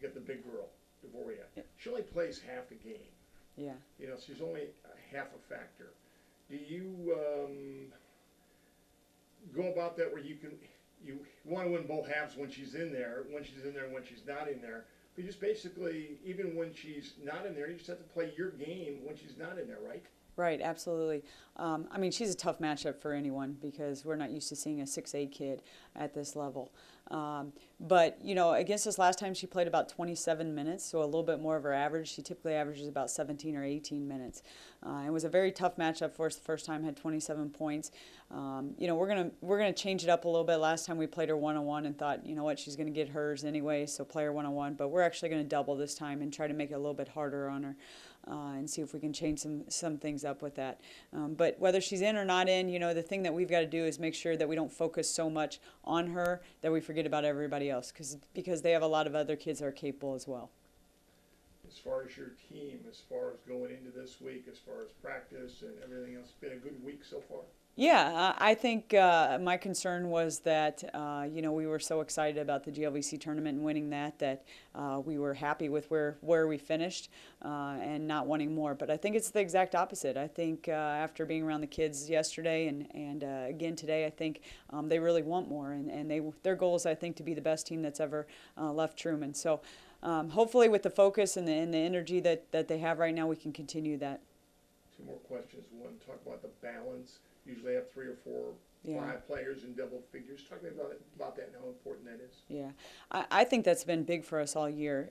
you got the big girl, Dvorak. Yep. She only plays half the game. Yeah. You know, she's only half a factor. Do you go about that where you want to win both halves when she's in there, and when she's not in there? But just basically, even when she's not in there, you just have to play your game when she's not in there, right? Right, absolutely. I mean, she's a tough matchup for anyone because we're not used to seeing a 6'8" kid at this level. But, you know, against us last time she played about 27 minutes, so a little bit more of her average. She typically averages about 17 or 18 minutes. It was a very tough matchup for us the first time, had 27 points. You know, we're gonna change it up a little bit. Last time we played her one-on-one and thought, you know what, she's going to get hers anyway, so play her one-on-one. But we're actually going to double this time and try to make it a little bit harder on her. And see if we can change some things up with that. But whether she's in or not in, you know, the thing that we've got to do is make sure that we don't focus so much on her that we forget about everybody else, because they have a lot of other kids that are capable as well. As far as your team, as far as going into this week, as far as practice and everything else, it's been a good week so far? Yeah, I think my concern was that, you know, we were so excited about the GLVC tournament and winning that we were happy with where we finished and not wanting more. But I think it's the exact opposite. I think after being around the kids yesterday and again today, I think they really want more. And their goal is, I think, to be the best team that's ever left Truman. So hopefully with the focus and the energy that they have right now, we can continue that. Two more questions. One, talk about the balance. Usually have 3 or 4, 5 players in double figures. Talk to me about that and how important that is. Yeah, I think that's been big for us all year.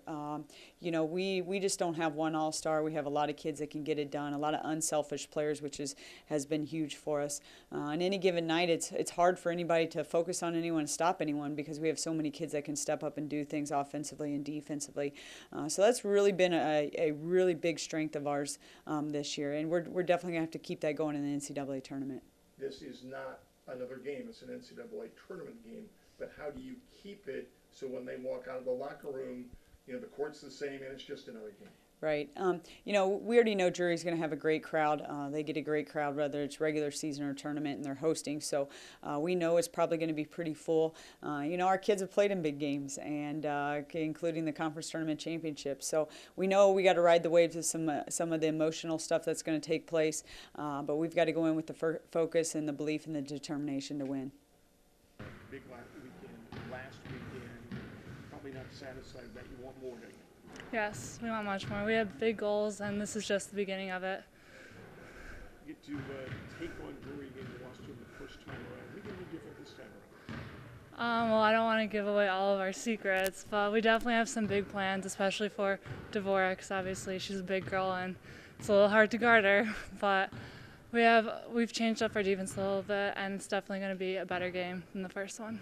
You know, we just don't have one all-star. We have a lot of kids that can get it done, a lot of unselfish players, which has been huge for us. On any given night, it's hard for anybody to focus on anyone and stop anyone because we have so many kids that can step up and do things offensively and defensively. So that's really been a really big strength of ours this year, and we're definitely going to have to keep that going in the NCAA tournament. This is not another game. It's an NCAA tournament game. But how do you keep it so when they walk out of the locker room, you know, the court's the same and it's just another game? Right. You know, we already know Drury's going to have a great crowd. They get a great crowd whether it's regular season or tournament, and they're hosting. So we know it's probably going to be pretty full. You know, our kids have played in big games, and including the conference tournament championship. So we know we got to ride the waves of some of the emotional stuff that's going to take place. But we've got to go in with the focus and the belief and the determination to win. Big last weekend, probably not satisfied that you want more, do you? Yes, we want much more. We have big goals, and this is just the beginning of it. You get to take on Drury again. You lost to them the first time around. What are you going to do different this time around? Well, I don't want to give away all of our secrets, but we definitely have some big plans, especially for Dvorak, because obviously she's a big girl, and it's a little hard to guard her. But we've changed up our defense a little bit, and it's definitely going to be a better game than the first one.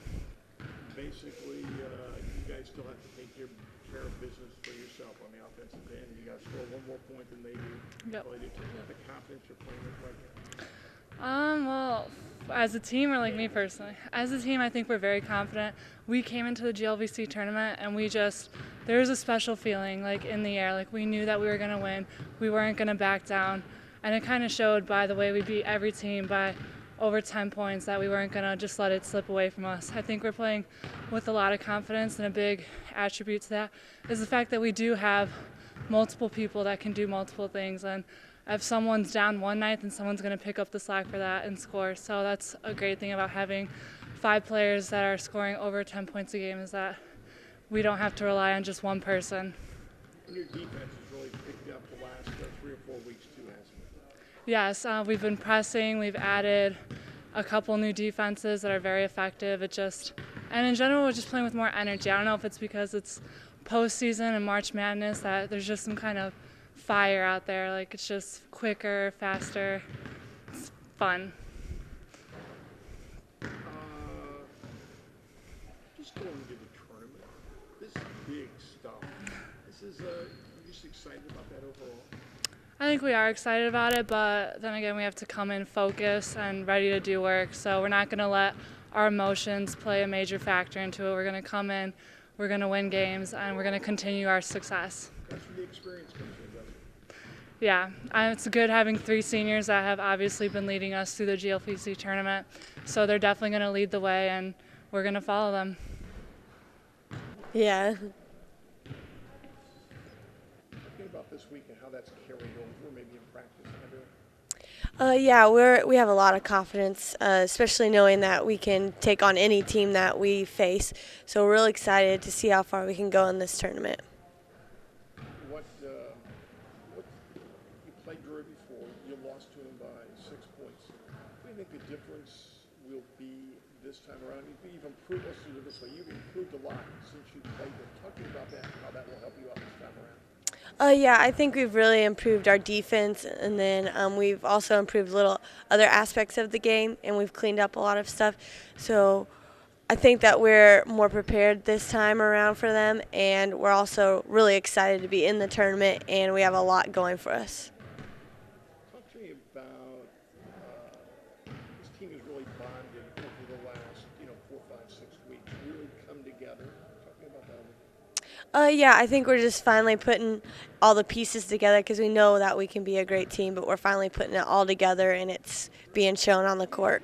Basically, you guys still have to take care of business for yourself on the offensive end. You got to score one more point than they do. Yep. Do you have the confidence you're playing with right now? Well, as a team, or like me personally, as a team, I think we're very confident. We came into the GLVC tournament, and there was a special feeling, like, in the air. Like, we knew that we were going to win. We weren't going to back down. And it kind of showed by the way we beat every team by over 10 points that we weren't going to just let it slip away from us. I think we're playing with a lot of confidence, and a big attribute to that is the fact that we do have multiple people that can do multiple things. And if someone's down one night, then someone's going to pick up the slack for that and score. So that's a great thing about having 5 players that are scoring over 10 points a game, is that we don't have to rely on just one person. And your defense has really picked up the last 3 or 4 weeks too, hasn't it? Yes, we've been pressing. We've added a couple new defenses that are very effective. And in general, we're just playing with more energy. I don't know if it's because it's postseason and March Madness that there's just some kind of fire out there. Like, it's just quicker, faster. It's fun. Just going into the tournament, this is big stuff. You're just excited about that overall? I think we are excited about it, but then again, we have to come in focused and ready to do work. So we're not going to let our emotions play a major factor into it. We're going to come in, we're going to win games, and we're going to continue our success. That's where the experience comes in, doesn't it? Yeah, it's good having 3 seniors that have obviously been leading us through the GLVC tournament. So they're definitely going to lead the way, and we're going to follow them. Yeah. this week and how that's carried over, maybe in practice? Yeah, we have a lot of confidence, especially knowing that we can take on any team that we face. So we're really excited to see how far we can go in this tournament. What you played Drury before, you lost to him by 6 points. What do you think the difference will be this time around? You've improved, let's do it this way, you've improved a lot since you played them. Talk to me about that and how that will help you out this time around. Yeah, I think we've really improved our defense, and then we've also improved little other aspects of the game, and we've cleaned up a lot of stuff. So I think that we're more prepared this time around for them, and we're also really excited to be in the tournament, and we have a lot going for us. Talk to me about this team has really bonded over the last 4, 5, 6 weeks, really come together. Talk to me about that a little bit. Yeah, I think we're just finally putting all the pieces together because we know that we can be a great team, but we're finally putting it all together and it's being shown on the court.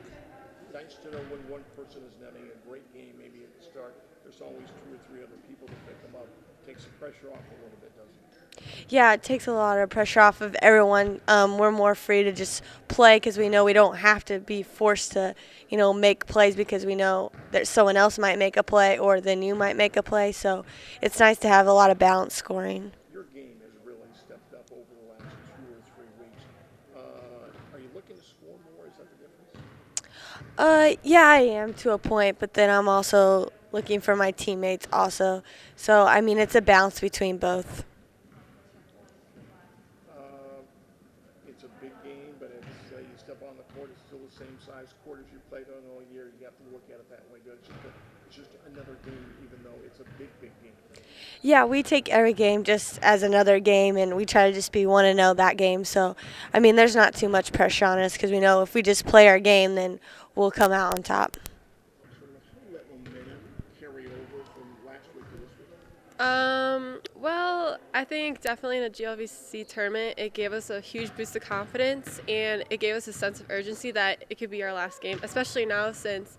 Nice to know when one person is having a great game, maybe at the start, there's always 2 or 3 other people to pick them up. Takes the pressure off a little bit, doesn't it? Yeah, it takes a lot of pressure off of everyone. We're more free to just play because we know we don't have to be forced to, make plays because we know that someone else might make a play or then you might make a play. So it's nice to have a lot of balanced scoring. Your game has really stepped up over the last 2 or 3 weeks. Are you looking to score more? Is that the difference? Yeah, I am to a point, but then I'm also looking for my teammates also. So, I mean, it's a balance between both. It's a big game, but it's you step on the court, it's still the same size court as you played on all year. You have to look at it that way. It's just another game, even though it's a big, big game. Yeah, we take every game just as another game, and we try to just be 1-0 that game. So, I mean, there's not too much pressure on us because we know if we just play our game, then we'll come out on top. So how will that momentum carry over from last week to this week? Well, I think definitely in the GLVC tournament, it gave us a huge boost of confidence, and it gave us a sense of urgency that it could be our last game, especially now since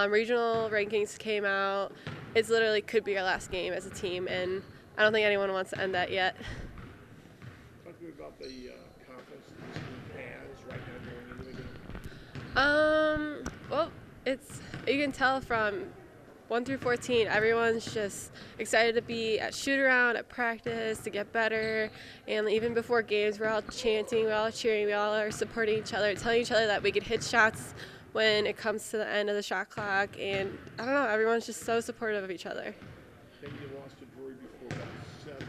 regional rankings came out. It's literally could be our last game as a team, and I don't think anyone wants to end that yet. Talk to me about the confidence that this team has right now going into the game. Well, you can tell from 1 through 14, everyone's just excited to be at shoot-around, at practice, to get better. And even before games, we're all chanting, we're all cheering, we all are supporting each other, telling each other that we could hit shots when it comes to the end of the shot clock. And I don't know, everyone's just so supportive of each other. Then you lost to Drury before by 7,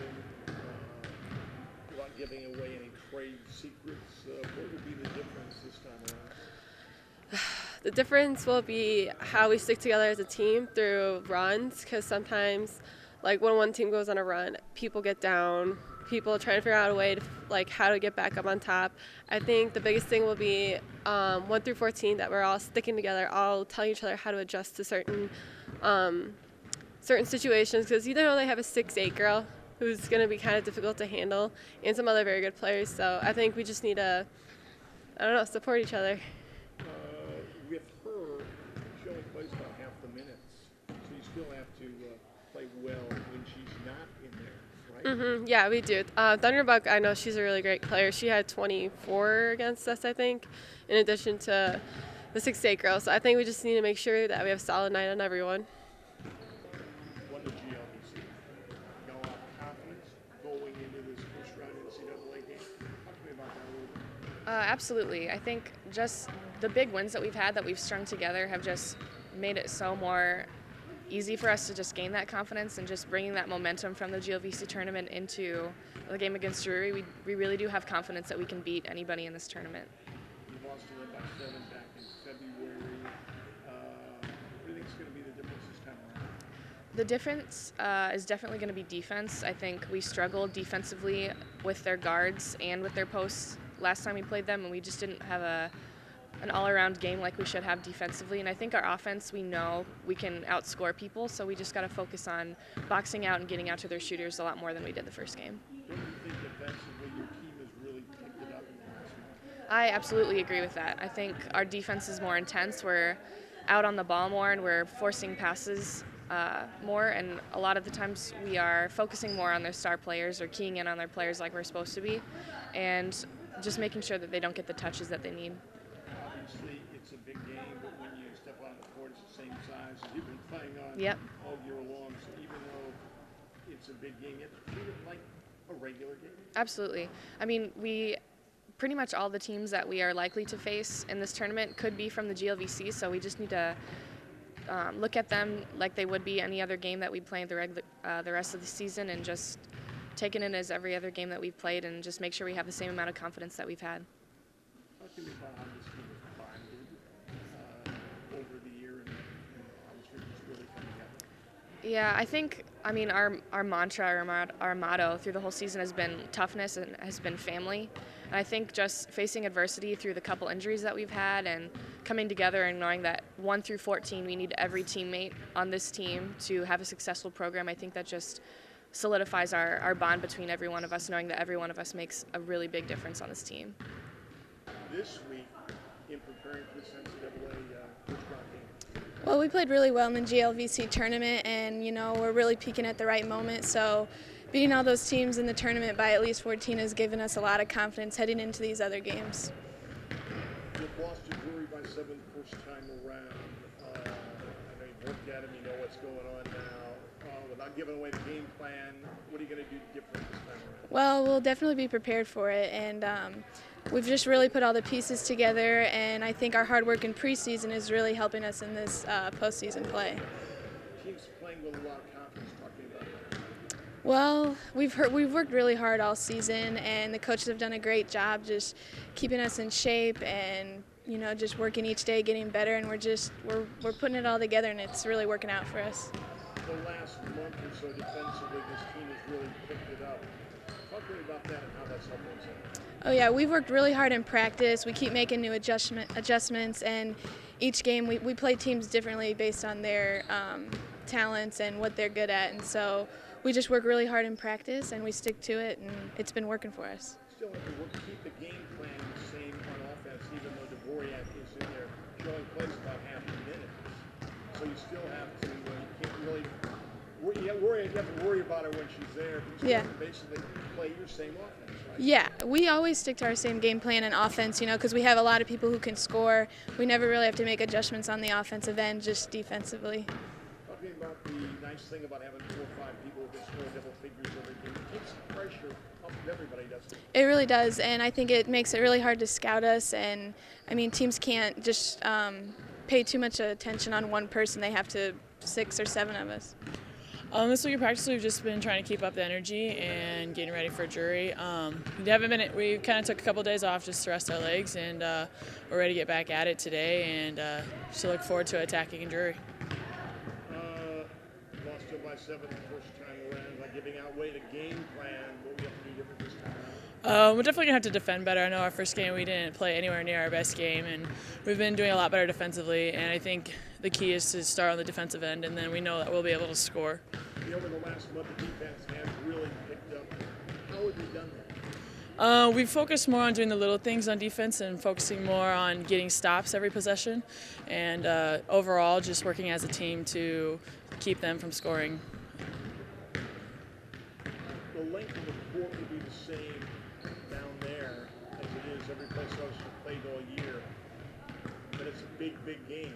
without giving away any trade secrets. What would be the difference this time around? The difference will be how we stick together as a team through runs, because sometimes, like when one team goes on a run, people get down, people are trying to figure out a way to how to get back up on top. I think the biggest thing will be 1 through 14 that we're all sticking together, all telling each other how to adjust to certain situations, because you know they have a 6'8" girl who's going to be kind of difficult to handle, and some other very good players. So I think we just need to, support each other. With her, she only plays about half the minutes, so you still have to play well when she's not in there, right? Yeah, we do. Thunderbuck, I know she's a really great player. She had 24 against us, I think, in addition to the 6'8" girl. So I think we just need to make sure that we have a solid night on everyone. What did GLVC? Y'all have confidence going into this first round of the NCAA game? Talk to me about that a little bit. Absolutely. I think just the big wins that we've had that we've strung together have just made it so more easy for us to just gain that confidence, and just bringing that momentum from the GLVC tournament into the game against Drury. We really do have confidence that we can beat anybody in this tournament. You lost to them by 7 back in February. What do you think is going to be the difference this time around? The difference is definitely going to be defense. I think we struggled defensively with their guards and with their posts last time we played them, and we just didn't have an all-around game like we should have defensively. And I think our offense, we know we can outscore people, so we just got to focus on boxing out and getting out to their shooters a lot more than we did the first game. What do you think defensively your team has really picked it up in the last month? I absolutely agree with that. I think our defense is more intense. We're out on the ball more, and we're forcing passes more, and a lot of the times we are focusing more on their star players or keying in on their players like we're supposed to be, and just making sure that they don't get the touches that they need. Obviously, it's a big game, but when you step on the court, it's the same size as you've been playing on Yep. all year long. So even though it's a big game, you have to treat it like a regular game. Absolutely. I mean, pretty much all the teams that we are likely to face in this tournament could be from the GLVC, so we just need to look at them like they would be any other game that we play the rest of the season, and just take it in as every other game that we've played, and just make sure we have the same amount of confidence that we've had. Talk to me about how this team has bonded over the year and how this group is really coming together. Yeah, I mean, our mantra, our motto through the whole season has been toughness and has been family. And I think just facing adversity through the couple injuries that we've had and coming together and knowing that 1 through 14, we need every teammate on this team to have a successful program, I think that just solidifies our bond between every one of us, knowing that every one of us makes a really big difference on this team. This week, in preparing for this NCAA Coach Brown game, Well, we played really well in the GLVC tournament, and we're really peaking at the right moment. So beating all those teams in the tournament by at least 14 has given us a lot of confidence heading into these other games. you've lost to Drury by 7 first time around. I know you've looked at them, you know what's going on now. Without giving away the game plan, what are you going to do different this time around? Well, we'll definitely be prepared for it, and we've just really put all the pieces together, and I think our hard work in preseason is really helping us in this postseason play. Teams playing with a lot of confidence, talking about that. Well, we've worked really hard all season, and the coaches have done a great job just keeping us in shape and just working each day, getting better, and we're putting it all together, and it's really working out for us. The last month or so defensively, this team has really picked it up. Talk to me about that and how that's helping us out. Oh yeah, we've worked really hard in practice. We keep making new adjustments, and each game we play teams differently based on their talents and what they're good at, and so we just work really hard in practice and we stick to it, and it's been working for us. Still have to keep the game plan the same on offense, even though Dvoriak is in there showing plays about half the minute. So you still have to, you can't really you have to worry about her when she's there, but you still have to basically play your same offense, right? Yeah, we always stick to our same game plan and offense, because we have a lot of people who can score. We never really have to make adjustments on the offensive end, just defensively. Talking about the nice thing about having 4 or 5 people who can score double figures every game, it takes the pressure off of everybody, doesn't it? It really does, and I think it makes it really hard to scout us, and teams can't just pay too much attention on one person. They have to 6 or 7 of us. This week of practice, we've just been trying to keep up the energy and getting ready for Drury. We kind of took a couple days off just to rest our legs, and we're ready to get back at it today, and so look forward to attacking in Drury. Lost to by 7 the first time around by giving away the game plan. What we have to do different this time around? We're definitely going to have to defend better. I know our first game we didn't play anywhere near our best game, and we've been doing a lot better defensively, and I think the key is to start on the defensive end, and then we know that we'll be able to score. Over the last month, the defense has really picked up. How have you done that? We've focused more on doing the little things on defense and focusing more on getting stops every possession, and overall just working as a team to keep them from scoring. The length of the court will be the same down there as it is every place else you've played all year, but it's a big, big game.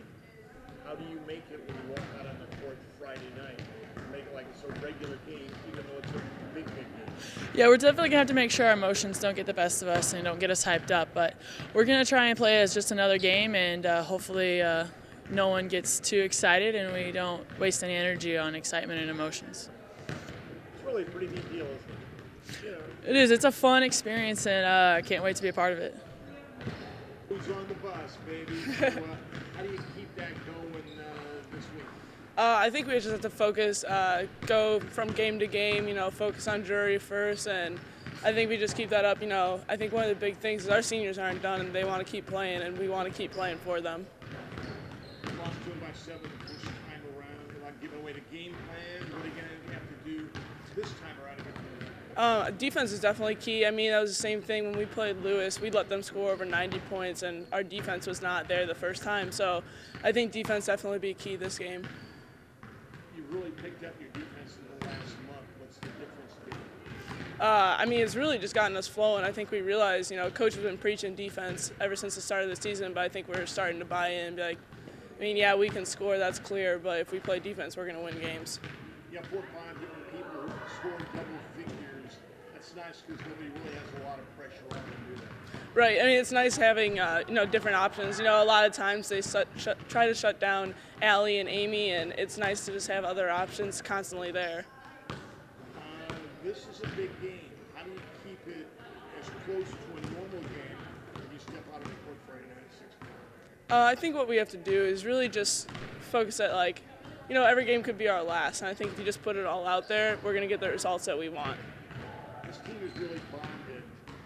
How do you make it when you walk out on the court Friday night? Make it like it's a regular game, even though it's a big, big game. Yeah, we're definitely going to have to make sure our emotions don't get the best of us and don't get us hyped up, but we're going to try and play it as just another game, and hopefully no one gets too excited and we don't waste any energy on excitement and emotions. It's really a pretty neat deal, isn't it? It is. It's a fun experience, and I can't wait to be a part of it. Who's on the bus, baby? So, how do you keep that going this week? I think we just have to focus, go from game to game, focus on Drury first, and I think we just keep that up. I think one of the big things is our seniors aren't done, and they want to keep playing, and we want to keep playing for them. Lost to them by 7 the first time around. Without giving away the game plan, what are you going to have to do this time around? Defense is definitely key. That was the same thing when we played Lewis. We let them score over 90 points, and our defense was not there the first time. So I think defense definitely be key this game. You really picked up your defense in the last month? What's the difference been? I mean, it's really just gotten us flowing. I think we realized, coach has been preaching defense ever since the start of the season, but I think we're starting to buy in and be like, yeah, we can score, that's clear, but if we play defense, we're going to win games. Yeah, 4 or 5 different people who scored double figures. That's nice because nobody really has a lot of pressure on them to do that. Right. I mean, it's nice having, different options. A lot of times they try to shut down Allie and Amy, and it's nice to just have other options constantly there. This is a big game. How do you keep it as close to a normal game when you step out of the court Friday night at 6 p.m.? I think what we have to do is really just focus at, every game could be our last. And I think if you just put it all out there, we're going to get the results that we want. This team is really bonded,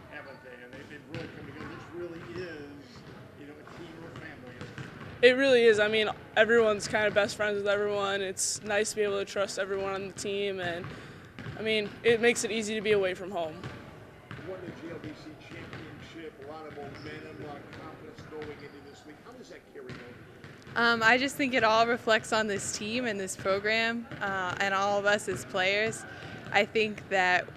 haven't they? And they've really come together. This really is, a team or a family. It really is. I mean, everyone's kind of best friends with everyone. It's nice to be able to trust everyone on the team. And, it makes it easy to be away from home. You won the GLBC championship, a lot of momentum, a lot of confidence going into this week. How does that carry over? I just think it all reflects on this team and this program and all of us as players. I think that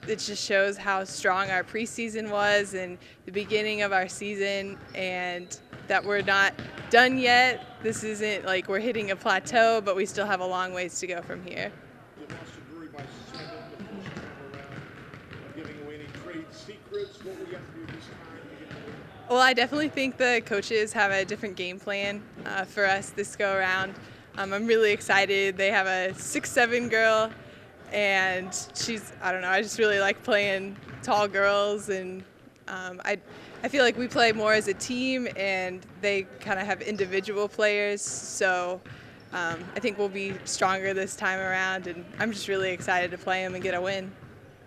it just shows how strong our preseason was and the beginning of our season, and that we're not done yet. This isn't like we're hitting a plateau, but we still have a long ways to go from here. You lost to Drury by 7 the first time around. Not giving away any trade secrets. What will you have to do this time to get the win? Well, I definitely think the coaches have a different game plan for us this go around. I'm really excited. They have a 6'7" girl, and I just really like playing tall girls, and I feel like we play more as a team, and they kind of have individual players, so I think we'll be stronger this time around, and I'm just really excited to play them and get a win.